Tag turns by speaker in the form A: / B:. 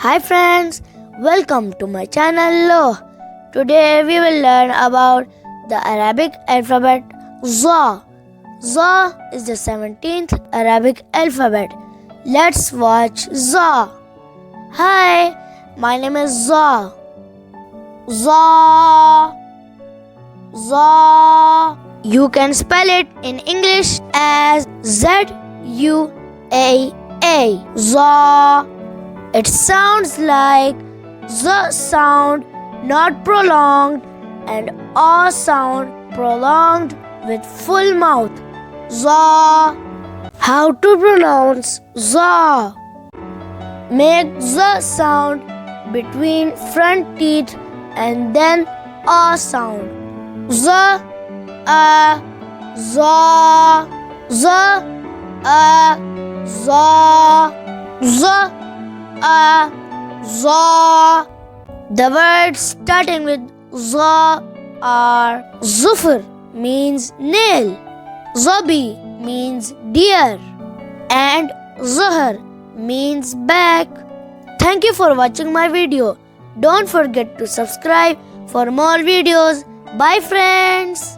A: Hi friends, welcome to my channel. Today we will learn about the Arabic alphabet ZA. ZA is the 17th Arabic alphabet. Let's watch ZA. Hi, my name is ZA. ZA. ZA. You can spell it in English as Z-U-A-A. ZA. It sounds like Z sound not prolonged and A sound prolonged with full mouth. ZA. How to pronounce ZA? Make Z sound between front teeth and then A sound. Z, A, ZA, Z, A, ZA, Z, A, ZA. The words starting with ZA are Zufr means nail, Zabi means deer, and Zuhr means back. Thank you for watching my video. Don't forget to subscribe for more videos. Bye friends.